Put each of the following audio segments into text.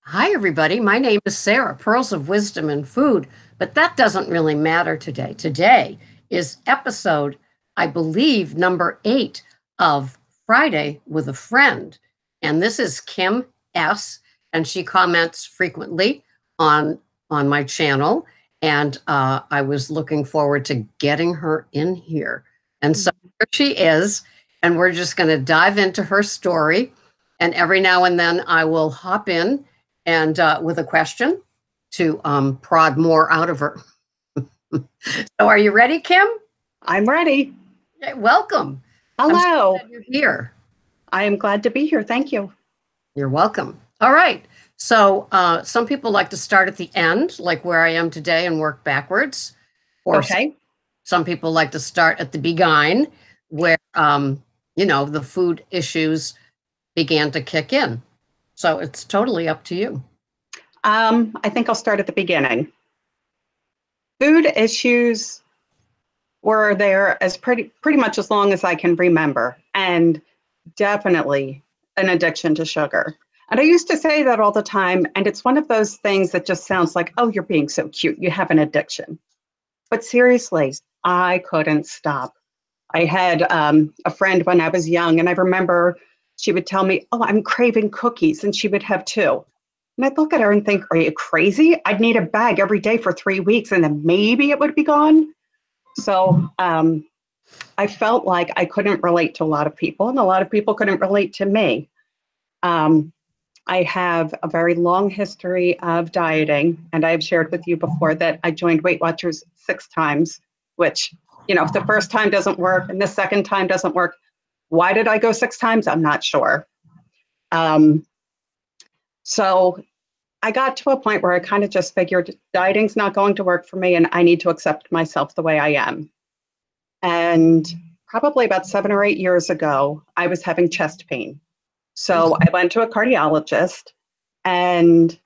Hi, everybody. My name is Sarah, Pearls of Wisdom and Food, but that doesn't really matter today. Today is episode, I believe, number 8 of Friday with a Friend. And this is Kim S., and she comments frequently on, on my channel. And I was looking forward to getting her in here. And so here she is, and we're just going to dive into her story. And every now and then I will hop in and with a question to prod more out of her. So, are you ready, Kim? I'm ready. Welcome. I'm so Hello. glad you're here. I am glad to be here. Thank you. You're welcome. All right. So, some people like to start at the end, like where I am today, and work backwards. Or Okay. some people like to start at the beginning, where, the food issues began to kick in. So, it's totally up to you. I think I'll start at the beginning. Food issues were there as pretty much as long as I can remember, and definitely an addiction to sugar. And I used to say that all the time, and it's one of those things that just sounds like, oh, you're being so cute. You have an addiction. But seriously, I couldn't stop. I had a friend when I was young, and I remember she would tell me, oh, I'm craving cookies, and she would have two. And I'd look at her and think, are you crazy? I'd need a bag every day for 3 weeks, and then maybe it would be gone. So I felt like I couldn't relate to a lot of people, and a lot of people couldn't relate to me. Um, I have a very long history of dieting, and I've shared with you before that I joined Weight Watchers 6 times, which, if the first time doesn't work and the second time doesn't work, why did I go 6 times? I'm not sure. So I got to a point where I kind of just figured dieting's not going to work for me, and I need to accept myself the way I am. And probably about 7 or 8 years ago, I was having chest pain. So I went to a cardiologist, and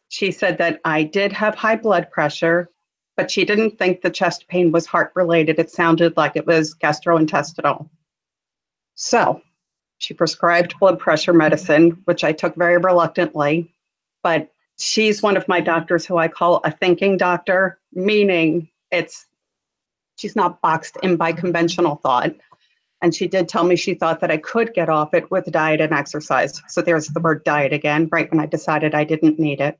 she said that I did have high blood pressure, but she didn't think the chest pain was heart related. It sounded like it was gastrointestinal. So she prescribed blood pressure medicine, which I took very reluctantly. But she's one of my doctors who I call a thinking doctor, meaning she's not boxed in by conventional thought. And she did tell me she thought that I could get off it with diet and exercise. So there's the word diet again, right when I decided I didn't need it.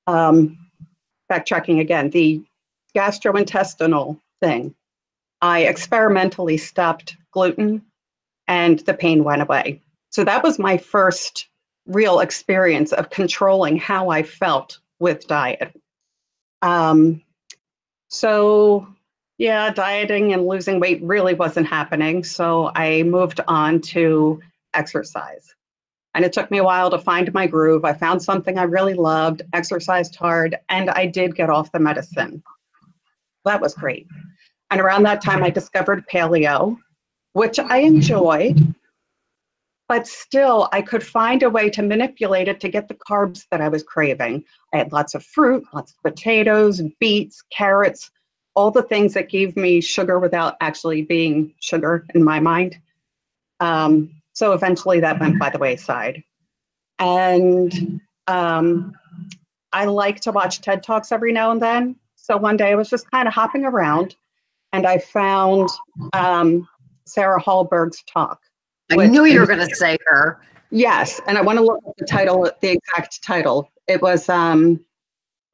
Backtracking again, the gastrointestinal thing, I experimentally stopped gluten and the pain went away. So that was my first real experience of controlling how I felt with diet. So yeah, dieting and losing weight really wasn't happening. So I moved on to exercise. And it took me a while to find my groove. I found something I really loved, exercised hard, and I did get off the medicine. That was great. And around that time, I discovered paleo, which I enjoyed, but still I could find a way to manipulate it to get the carbs that I was craving. I had lots of fruit, lots of potatoes, beets, carrots, all the things that gave me sugar without actually being sugar in my mind. So eventually that went by the wayside. And I like to watch TED Talks every now and then. So one day I was just kind of hopping around, and I found Sarah Hallberg's talk. I knew you were going to say her. Yes, and I want to look at the exact title. It was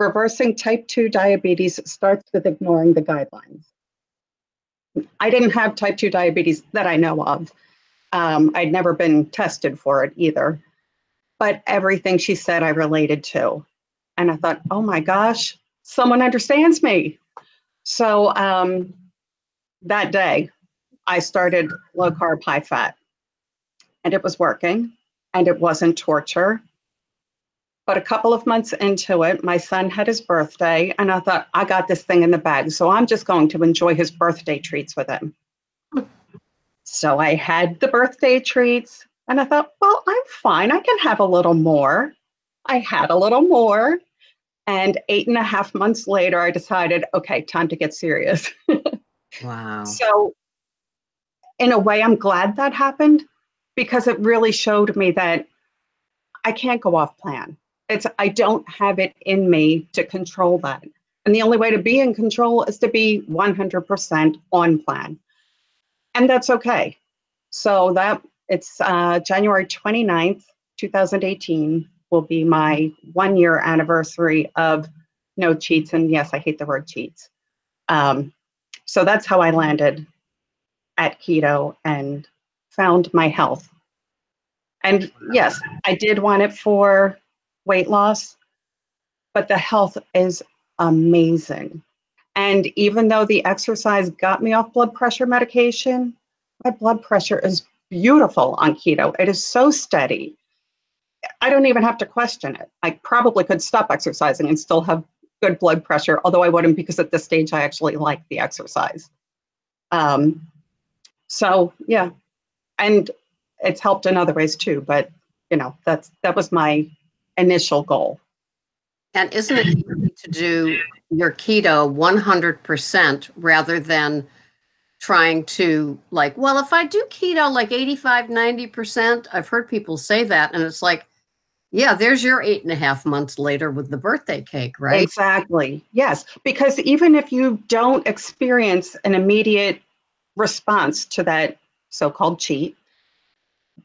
Reversing Type 2 Diabetes Starts with Ignoring the Guidelines. I didn't have type 2 diabetes that I know of. I'd never been tested for it either. But everything she said I related to. And I thought, oh my gosh, someone understands me. So that day, I started low carb, high fat. And it was working, and it wasn't torture. But a couple of months into it, my son had his birthday, and I thought, I got this thing in the bag, so I'm just going to enjoy his birthday treats with him. So I had the birthday treats, and I thought, well, I'm fine. I can have a little more. I had a little more. And 8.5 months later, I decided, okay, time to get serious. Wow. So in a way, I'm glad that happened, because it really showed me that I can't go off plan. I don't have it in me to control that. And the only way to be in control is to be 100% on plan. And that's okay. So it's January 29th, 2018 will be my 1 year anniversary of no cheats. And yes, I hate the word cheats. So that's how I landed at keto and found my health. And yes, I did want it for weight loss, but the health is amazing. And even though the exercise got me off blood pressure medication, my blood pressure is beautiful on keto. It is so steady. I don't even have to question it. I probably could stop exercising and still have good blood pressure, although I wouldn't, because at this stage I actually like the exercise. So yeah, and it's helped in other ways too. But that was my initial goal. And isn't it easy to do your keto 100% rather than trying to well, if I do keto like 85, 90%, I've heard people say that. And it's like, yeah, there's your 8.5 months later with the birthday cake, right? Exactly. Yes. Because even if you don't experience an immediate response to that so-called cheat,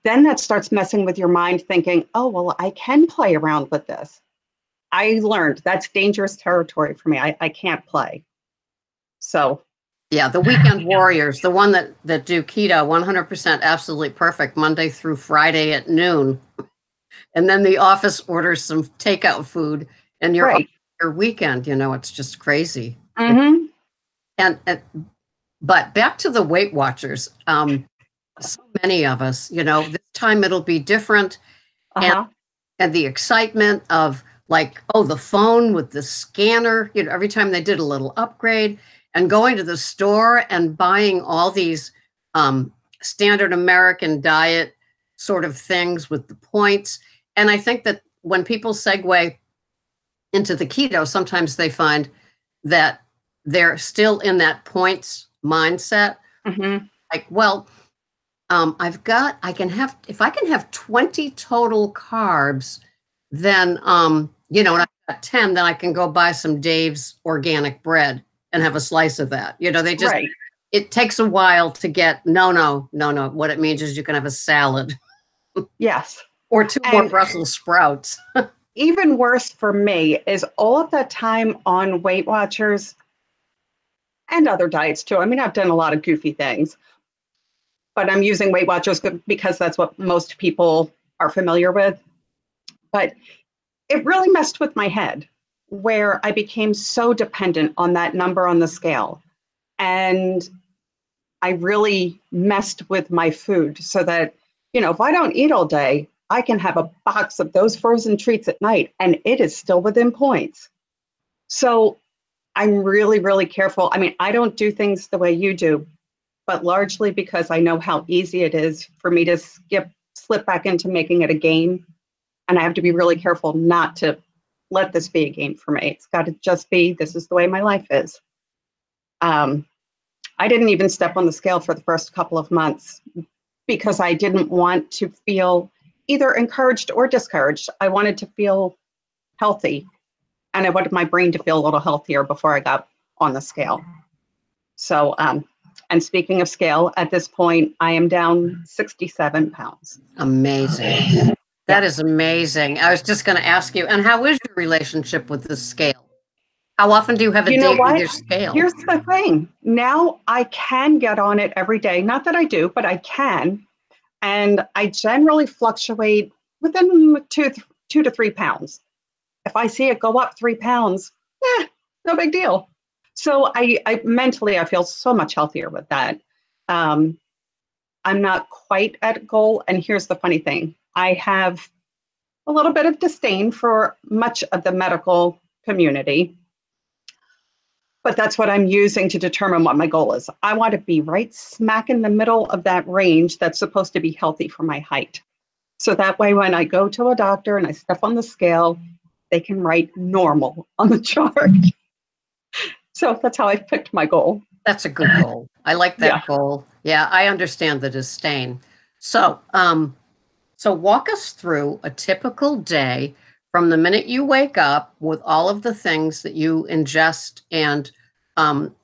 then that starts messing with your mind thinking, oh, well, I can play around with this. I learned that's dangerous territory for me. I can't play. So yeah, the weekend warriors, the one that do keto 100% absolutely perfect Monday through Friday at noon. And then the office orders some takeout food and you're right. your weekend, it's just crazy. Mm-hmm. But back to the Weight Watchers, so many of us, this time it'll be different. Uh-huh. And the excitement of the phone with the scanner, every time they did a little upgrade, and going to the store and buying all these standard American diet sort of things with the points. And I think that when people segue into the keto, sometimes they find that they're still in that points mindset. Mm-hmm. Well, if I can have 20 total carbs, then, and I've got 10, then I can go buy some Dave's organic bread and have a slice of that. Right. It takes a while to get, no. What it means is you can have a salad. Yes. Or two more Brussels sprouts. Even worse for me is all of that time on Weight Watchers and other diets too. I mean, I've done a lot of goofy things, but I'm using Weight Watchers because that's what most people are familiar with. But it really messed with my head where I became so dependent on that number on the scale. And I really messed with my food so that, if I don't eat all day, I can have a box of those frozen treats at night and it is still within points. So I'm really, really careful. I mean, I don't do things the way you do, but largely because I know how easy it is for me to slip back into making it a game. And I have to be really careful not to let this be a game for me. It's got to just be, this is the way my life is. I didn't even step on the scale for the first couple of months because I didn't want to feel either encouraged or discouraged. I wanted to feel healthy, and I wanted my brain to feel a little healthier before I got on the scale. So, and speaking of scale, at this point, I am down 67 pounds. Amazing. That is amazing. I was just going to ask you, and how is your relationship with the scale? How often do you have a date with your scale? Here's the thing. Now I can get on it every day. Not that I do, but I can. And I generally fluctuate within 2 to 3 pounds. If I see it go up 3 pounds, no big deal. So I mentally, I feel so much healthier with that. I'm not quite at goal. And here's the funny thing. I have a little bit of disdain for much of the medical community, but that's what I'm using to determine what my goal is. I want to be right smack in the middle of that range that's supposed to be healthy for my height. So that way, when I go to a doctor and I step on the scale, they can write normal on the chart. So that's how I've picked my goal. That's a good goal. I like that goal. Yeah, I understand the disdain. So, So walk us through a typical day from the minute you wake up with all of the things that you ingest and, um,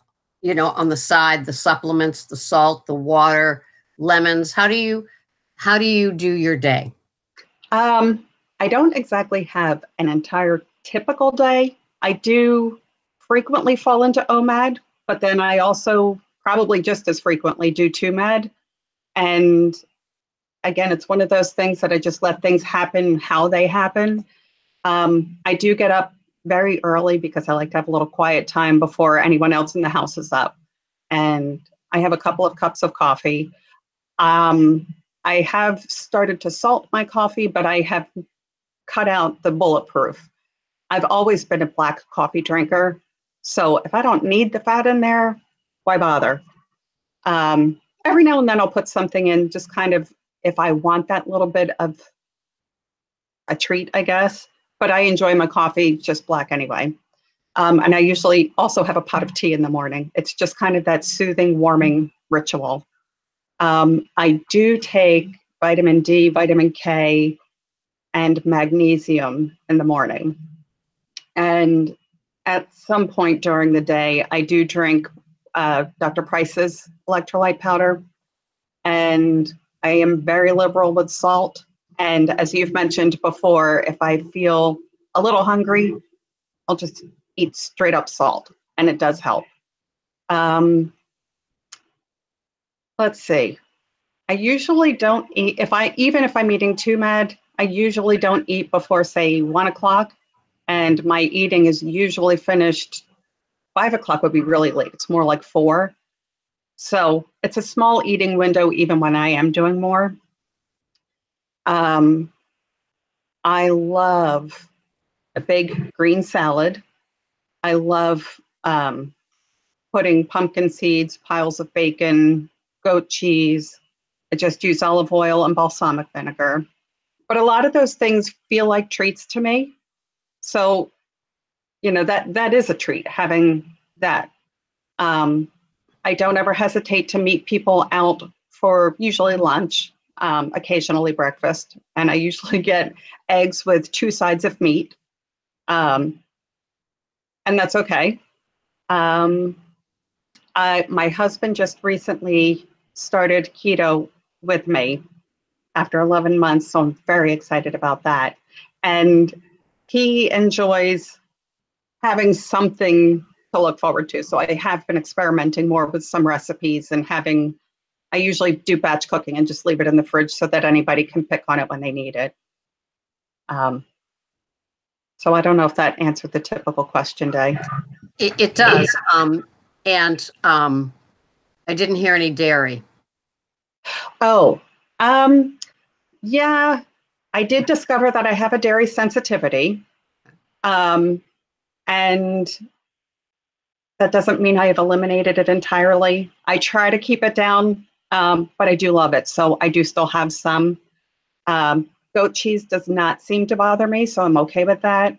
on the side, the supplements, the salt, the water, lemons. How do you do your day? Um, I don't exactly have an entire typical day. I do frequently fall into OMAD, but then I also probably just as frequently do 2MAD. And again, it's one of those things that I just let things happen how they happen. I do get up very early because I like to have a little quiet time before anyone else in the house is up. And I have a couple of cups of coffee. Um, I have started to salt my coffee, but I have cut out the bulletproof. I've always been a black coffee drinker. So if I don't need the fat in there, why bother? Every now and then I'll put something in just kind of if I want that little bit of a treat, I guess. But I enjoy my coffee just black anyway. And I usually also have a pot of tea in the morning. It's just kind of that soothing, warming ritual. I do take vitamin D, vitamin K, and magnesium in the morning. And at some point during the day, I do drink Dr. Price's electrolyte powder. And I am very liberal with salt. And as you've mentioned before, if I feel a little hungry, I'll just eat straight up salt, and it does help. Um, let's see. I usually don't eat even if I'm eating 2MAD, I usually don't eat before say 1 o'clock, and my eating is usually finished. 5 o'clock would be really late. It's more like 4. So it's a small eating window even when I am doing more. Um, I love a big green salad. I love putting pumpkin seeds, piles of bacon, goat cheese. I just use olive oil and balsamic vinegar. But a lot of those things feel like treats to me. So, that is a treat having that. Um, I don't ever hesitate to meet people out for usually lunch, occasionally breakfast, and I usually get eggs with 2 sides of meat, um, and that's okay. Um, my husband just recently started keto with me after 11 months, so I'm very excited about that. And he enjoys having something to look forward to. So I have been experimenting more with some recipes and I usually do batch cooking and just leave it in the fridge so that anybody can pick on it when they need it. Um, so I don't know if that answered the typical question, Day. It does. And I didn't hear any dairy. Oh, um, yeah, I did discover that I have a dairy sensitivity. Um, and that doesn't mean I have eliminated it entirely. I try to keep it down, but I do love it. So I do still have some. Goat cheese does not seem to bother me, so I'm okay with that.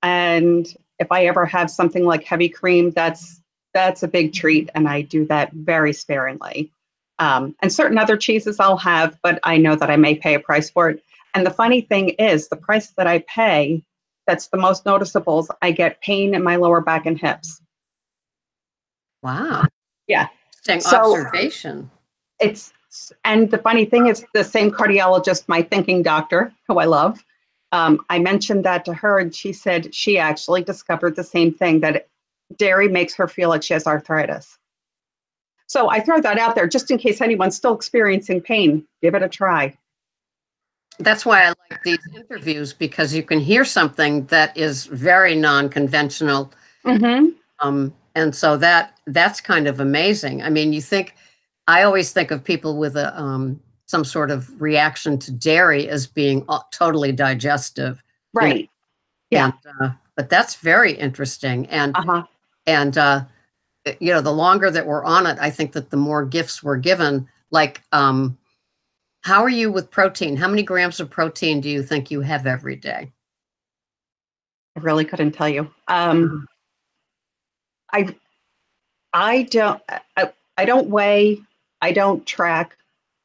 And if I ever have something like heavy cream, that's a big treat, and I do that very sparingly. And certain other cheeses I'll have, but I know that I may pay a price for it. And the funny thing is, the price that I pay, that's the most noticeable, is I get pain in my lower back and hips. Wow. Yeah. Interesting So observation. it's, and the funny thing is, the same cardiologist, my thinking doctor, who I love, I mentioned that to her, and she said she actually discovered the same thing, that dairy makes her feel like she has arthritis. So I throw that out there just in case anyone's still experiencing pain. Give it a try. That's why I like these interviews, because you can hear something that is very non-conventional. Mm-hmm. And so that's kind of amazing. I mean, I always think of people with some sort of reaction to dairy as being totally digestive, you know, Right. Yeah. and but that's very interesting. And Uh-huh. and the longer that we're on it, I think that the more gifts we're given. Like, how are you with protein? How many grams of protein do you think you have every day? I really couldn't tell you. Mhm. I I don't I don't weigh, I don't track,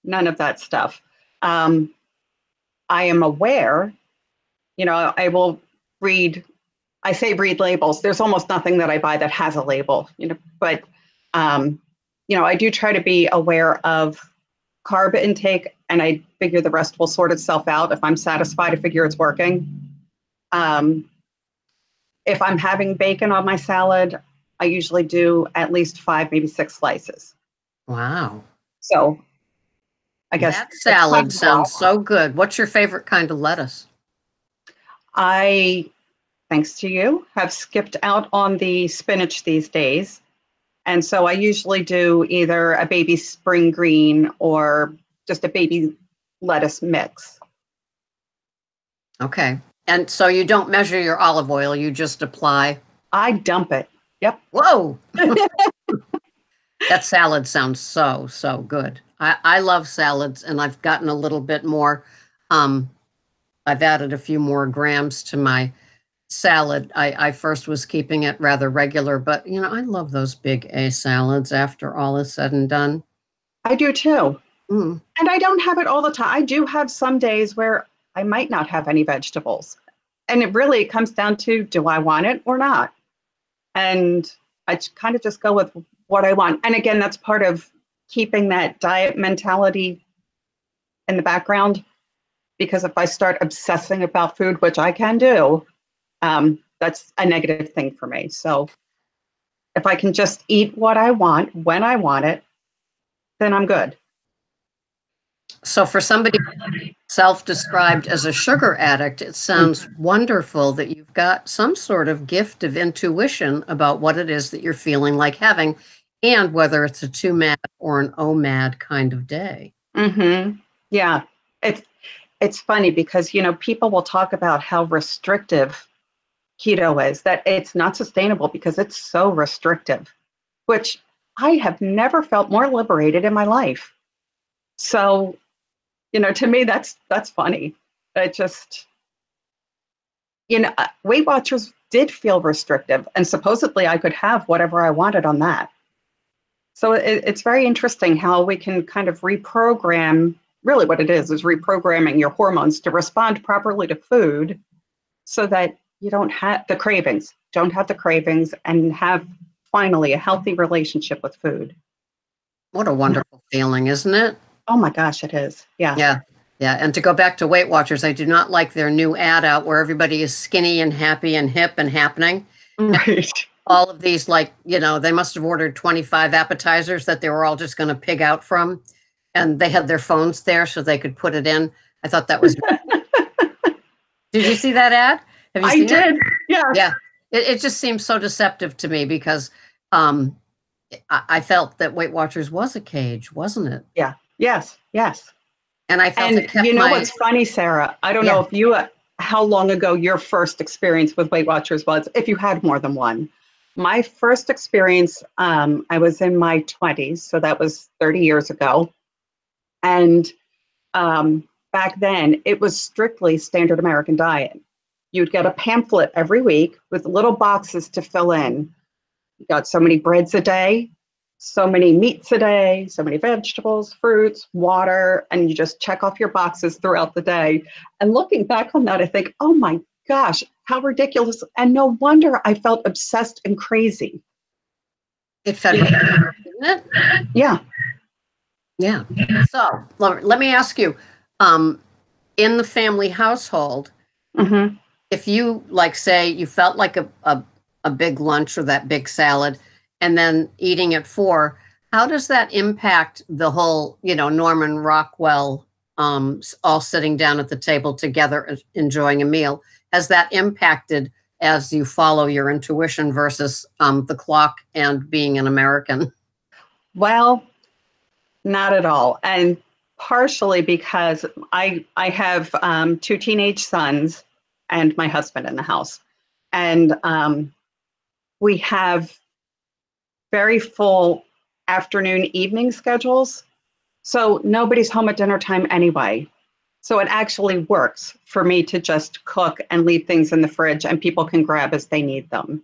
none of that stuff. Um, I am aware, I will read, I say read labels. There's almost nothing that I buy that has a label, but, I do try to be aware of carb intake, and I figure the rest will sort itself out. If I'm satisfied, I figure it's working. If I'm having bacon on my salad, I usually do at least 5, maybe 6 slices. Wow. So I guess That it's salad sounds so good. What's your favorite kind of lettuce? I, thanks to you, have skipped out on the spinach these days. And so I usually do either a baby spring green or just a baby lettuce mix. Okay. And so you don't measure your olive oil, you just apply. I dump it. Yep. Whoa. That salad sounds so, so good. I love salads, and I've gotten a little bit more. I've added a few more grams to my salad. I first was keeping it rather regular, but I love those big A salads after all is said and done. I do too. Mm. And I don't have it all the time. I do have some days where I might not have any vegetables. And it really comes down to, do I want it or not? And I kind of just go with what I want. And again, that's part of keeping that diet mentality in the background. Because if I start obsessing about food, which I can do, that's a negative thing for me. So if I can just eat what I want when I want it, then I'm good. So for somebody self-described as a sugar addict, it sounds wonderful that you've got some sort of gift of intuition about what it is that you're feeling like having, and whether it's a 2MAD or an OMAD kind of day. Mm-hmm. Yeah, it's funny because people will talk about how restrictive keto is, that it's not sustainable because it's so restrictive, which I have never felt more liberated in my life. So, to me, that's funny. It just, Weight Watchers did feel restrictive, and supposedly I could have whatever I wanted on that. So it's very interesting how we can kind of reprogram. Really, what it is reprogramming your hormones to respond properly to food, so that you don't have the cravings, and have finally a healthy relationship with food. What a wonderful feeling, isn't it? Oh my gosh, it is. Yeah. Yeah. Yeah. And to go back to Weight Watchers, I do not like their new ad out where everybody is skinny and happy and hip and happening. Right. All of these, they must have ordered 25 appetizers that they were all just going to pig out from. And they had their phones there so they could put it in. I thought that was. Did you see that ad? Have you seen it? Yeah. Yeah. It just seems so deceptive to me because I felt that Weight Watchers was a cage, wasn't it? Yeah. Yes. Yes. And I felt it kept what's funny, Sarah? I don't know if how long ago your first experience with Weight Watchers was, if you had more than one. My first experience, I was in my 20s, so that was 30 years ago. And back then, it was strictly standard American diet. You'd get a pamphlet every week with little boxes to fill in. You got so many breads a day, so many meats a day, so many vegetables, fruits, water, and you just check off your boxes throughout the day. And looking back on that, I think, oh my gosh, how ridiculous. And no wonder I felt obsessed and crazy. It fed, didn't it? Yeah. Yeah. So let me ask you, in the family household, if you say you felt like a big lunch or that big salad and then eating at 4, how does that impact the whole, Norman Rockwell, all sitting down at the table together, enjoying a meal? Has that impacted as you follow your intuition versus the clock and being an American? Well, not at all. And partially because I have 2 teenage sons and my husband in the house. And we have very full afternoon, evening schedules. So nobody's home at dinner time anyway. So it actually works for me to just cook and leave things in the fridge and people can grab as they need them.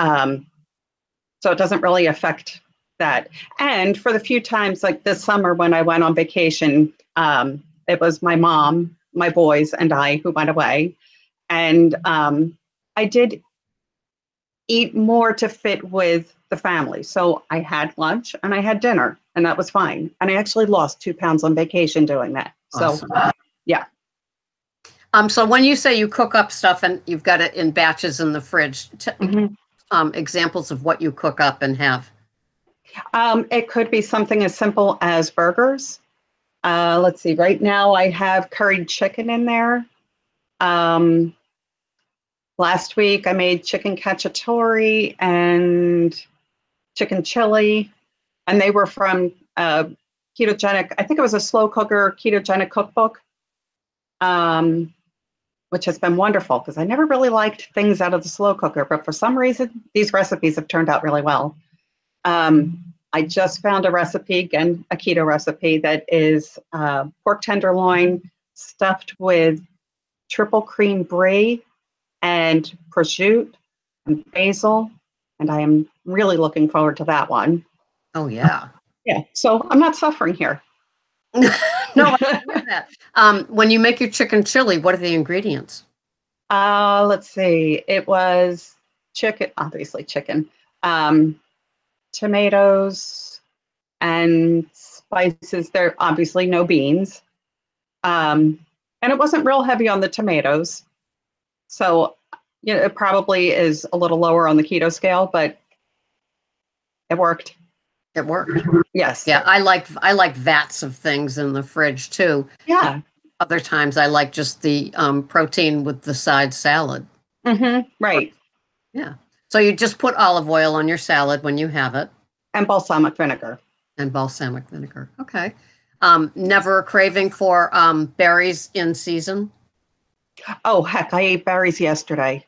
So it doesn't really affect that. And for the few times like this summer when I went on vacation, it was my mom, my boys and I who went away. And I did eat more to fit with the family. So I had lunch and I had dinner, and that was fine. And I actually lost 2 pounds on vacation doing that. So, Awesome. yeah. So when you say you cook up stuff and you've got it in batches in the fridge, examples of what you cook up and have. It could be something as simple as burgers. Let's see, right now I have curried chicken in there. Last week I made chicken cacciatore and chicken chili, and they were from ketogenic, I think it was a slow cooker ketogenic cookbook, which has been wonderful because I never really liked things out of the slow cooker, but for some reason, these recipes have turned out really well. I just found a recipe, again, a keto recipe, that is pork tenderloin stuffed with triple cream brie and prosciutto and basil, and I am really looking forward to that one. Oh, yeah. Yeah, so I'm not suffering here. No, I hear that. When you make your chicken chili, what are the ingredients? Let's see. It was chicken, obviously chicken, tomatoes, and spices. There obviously no beans. And it wasn't real heavy on the tomatoes. So, it probably is a little lower on the keto scale, but it worked. It worked. Yes. Yeah, I like vats of things in the fridge too. Yeah. Other times I like just the protein with the side salad. Right. Yeah. So you just put olive oil on your salad when you have it. And balsamic vinegar. And balsamic vinegar. Okay. Never a craving for berries in season? Oh, heck, I ate berries yesterday.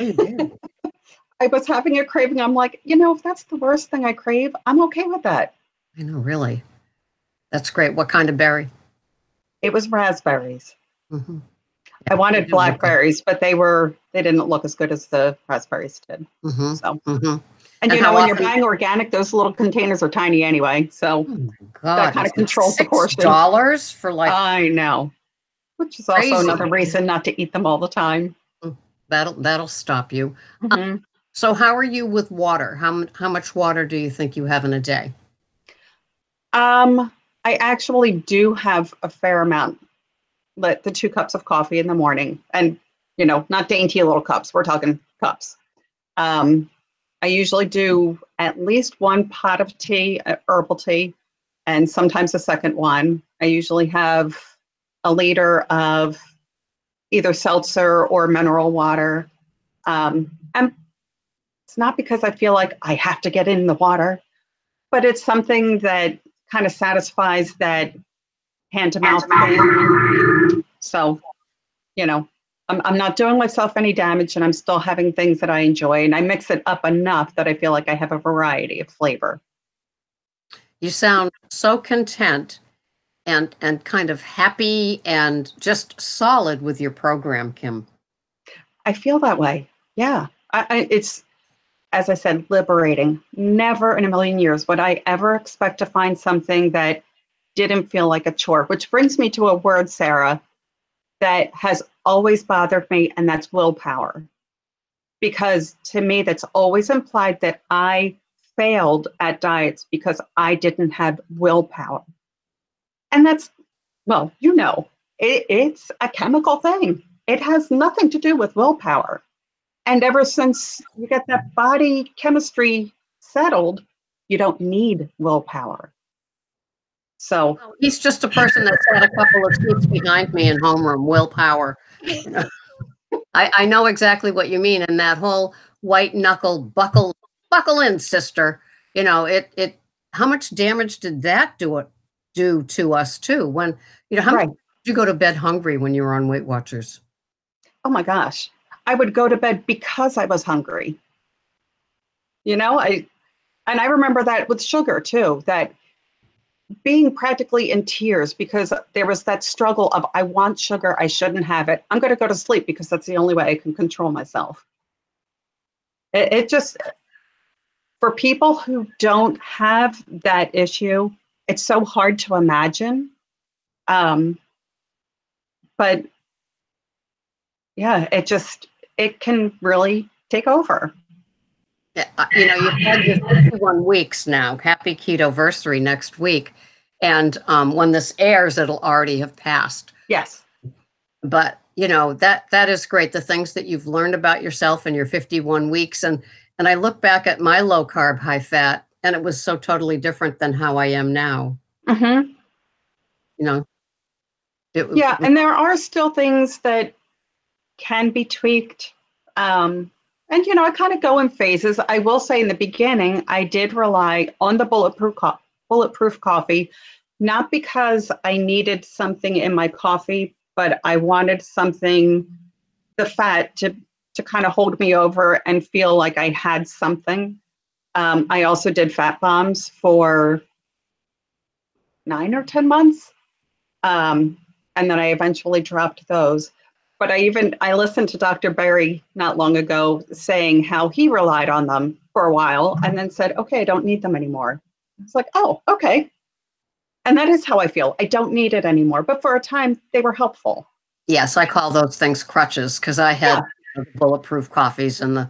Oh, you did? I was having a craving. I'm like, if that's the worst thing I crave, I'm okay with that. I know, really. That's great. What kind of berry? It was raspberries. Mm-hmm. I Yeah, wanted blackberries, but they didn't look as good as the raspberries did. mm-hmm. So, Mm-hmm. and when you're buying organic, those little containers are tiny anyway. So oh my God, that kind of controls the portion. $6 for like. I know, which is also another reason not to eat them all the time. That'll stop you. Mm-hmm. So how are you with water? How much water do you think you have in a day? I actually do have a fair amount. The 2 cups of coffee in the morning, and not dainty little cups. We're talking cups. I usually do at least 1 pot of tea, herbal tea, and sometimes a second one. I usually have a liter of either seltzer or mineral water. And it's not because I feel like I have to get in the water, but it's something that kind of satisfies that hand to mouth thing. So, I'm not doing myself any damage, and I'm still having things that I enjoy, and I mix it up enough that I feel like I have a variety of flavor. You sound so content and kind of happy and just solid with your program, Kim. I feel that way. Yeah. It's, as I said, liberating. Never in a million years would I ever expect to find something that didn't feel like a chore, which brings me to a word, Sarah, that has always bothered me, and that's willpower. Because to me, that's always implied that I failed at diets because I didn't have willpower. And that's, well, it's a chemical thing. It has nothing to do with willpower. And ever since you get that body chemistry settled, you don't need willpower. So he's just a person that's had a couple of seats behind me in homeroom. Willpower. I know exactly what you mean, and that whole white knuckle buckle in, sister. It. How much damage did that do to us too? When how much did you go to bed hungry when you were on Weight Watchers? Oh my gosh, I would go to bed because I was hungry. I remember that with sugar too. That being practically in tears because there was that struggle of I want sugar, I shouldn't have it. I'm going to go to sleep because that's the only way I can control myself. It just, for people who don't have that issue, it's so hard to imagine. But yeah, it can really take over. You've had your 51 weeks now. Happy Ketoversary next week. And when this airs, it'll already have passed. Yes. But that is great. The things that you've learned about yourself in your 51 weeks. And I look back at my low carb, high fat, and it was so totally different than how I am now. Mm-hmm. You know, Yeah, and there are still things that can be tweaked. And I kind of go in phases. I will say in the beginning, I did rely on the bulletproof coffee, not because I needed something in my coffee, but I wanted something, the fat to kind of hold me over and feel like I had something. I also did fat bombs for 9 or 10 months. And then I eventually dropped those. But I listened to Dr. Berry not long ago saying how he relied on them for a while and then said, okay, I don't need them anymore. It's like, oh, okay. And that is how I feel. I don't need it anymore. But for a time, they were helpful. Yes, I call those things crutches because I had bulletproof coffees and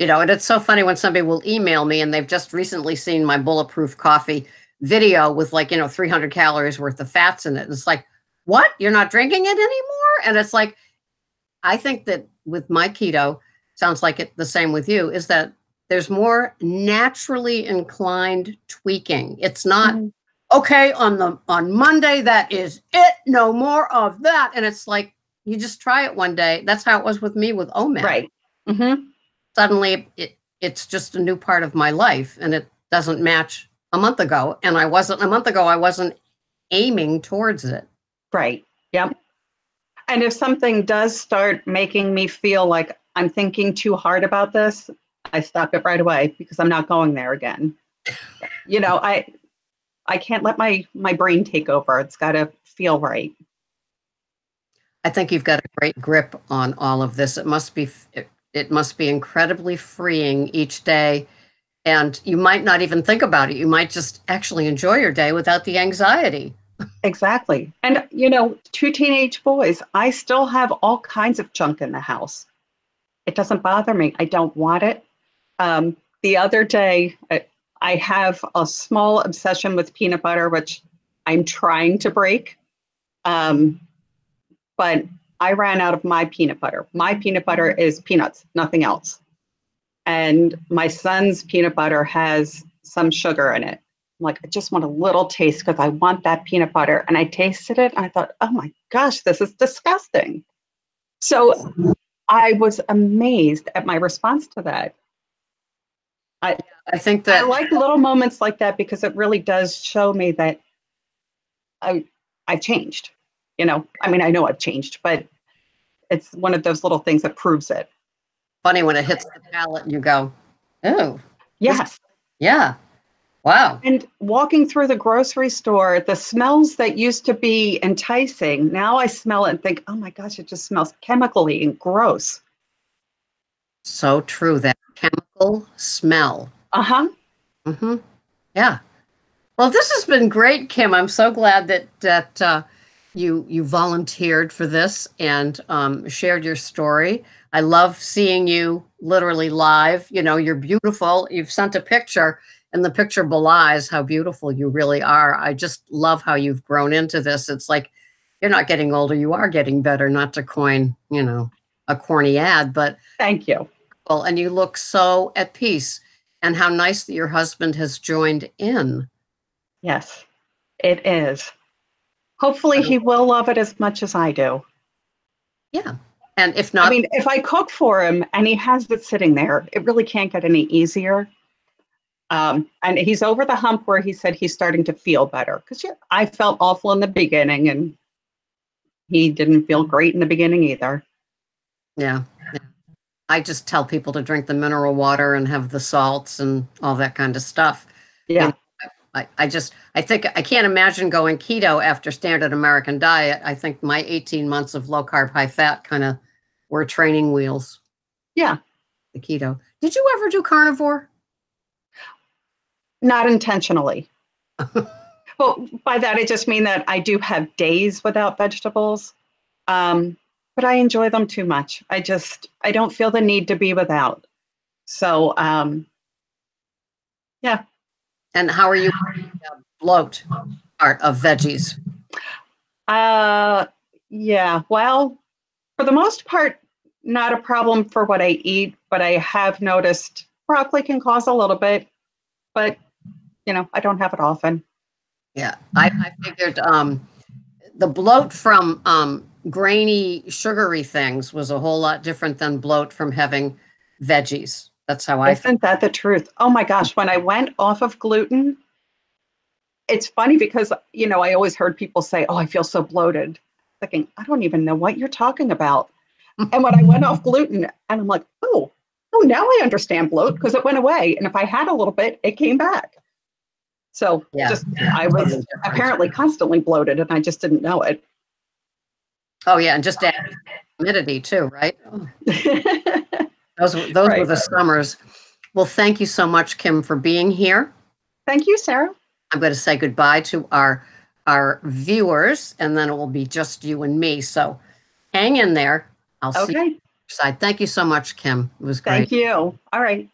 and it's so funny when somebody will email me and they've just recently seen my bulletproof coffee video with 300 calories worth of fats in it. And it's like, what? You're not drinking it anymore? And it's like, I think that with my keto, sounds like it the same with you, is that there's more naturally inclined tweaking. It's not okay on Monday, that is it, no more of that. And it's like you just try it one day. That's how it was with me with OMAD. Right. Mm-hmm. Suddenly it's just a new part of my life and it doesn't match a month ago. And I wasn't aiming towards it. Right. Yep. And if something does start making me feel like I'm thinking too hard about this, I stop it right away because I'm not going there again. I can't let my brain take over. It's got to feel right. I think you've got a great grip on all of this. It must be incredibly freeing each day, and you might not even think about it. You might just actually enjoy your day without the anxiety. Exactly. And, two teenage boys, I still have all kinds of junk in the house. It doesn't bother me. I don't want it. The other day, I have a small obsession with peanut butter, which I'm trying to break. But I ran out of my peanut butter. My peanut butter is peanuts, nothing else. And my son's peanut butter has some sugar in it. I'm like, I just want a little taste because I want that peanut butter. And I tasted it and I thought, oh my gosh, this is disgusting. So I was amazed at my response to that. I think that I like little moments like that because it really does show me that I've changed. I know I've changed, but it's one of those little things that proves it. funny when it hits the palate and you go, oh, Yes. yeah, wow. And walking through the grocery store, the smells that used to be enticing, now I smell it and think, oh my gosh, it just smells chemically and gross. So true, that chemical smell. Uh-huh. Hmm. Yeah. Well, this has been great, Kim. I'm so glad that you volunteered for this and shared your story. I love seeing you literally live. You're beautiful. You've sent a picture, and the picture belies how beautiful you really are. I just love how you've grown into this. It's like you're not getting older; you are getting better. Not to coin, a corny ad, but Thank you. well, and you look so at peace. And how nice that your husband has joined in. Yes, it is. Hopefully he will love it as much as I do. Yeah. And if not, If I cook for him and he has it sitting there, it really can't get any easier. And he's over the hump where he said he's starting to feel better. Because I felt awful in the beginning and he didn't feel great in the beginning either. yeah. I just tell people to drink the mineral water and have the salts and all that kind of stuff. Yeah. I think I can't imagine going keto after standard American diet. I think my 18 months of low carb, high fat kind of were training wheels. Yeah. The keto. Did you ever do carnivore? Not intentionally. Well, by that, I just mean that I do have days without vegetables. But I enjoy them too much. I don't feel the need to be without. So, yeah. And how are you bloat part of veggies? Uh, yeah. Well, for the most part, not a problem for what I eat, but I have noticed broccoli can cause a little bit, but I don't have it often. Yeah, I figured the bloat from grainy, sugary things was a whole lot different than bloat from having veggies. That's how I feel. Isn't that the truth? Oh my gosh, when I went off of gluten, it's funny because, I always heard people say, "Oh, I feel so bloated." Thinking, I don't even know what you're talking about. And when I went off gluten, and I'm like, oh, now I understand bloat because it went away. And if I had a little bit, it came back. So Yeah, just, I was totally different. apparently constantly bloated and I just didn't know it. Oh yeah, and just add humidity too, right? Oh, those were Right. the summers. Well, thank you so much, Kim, for being here. Thank you, Sarah. I'm going to say goodbye to our viewers, and then it will be just you and me. So hang in there. I'll see you Okay. on the other side. Thank you so much, Kim. It was great. Thank you. All right.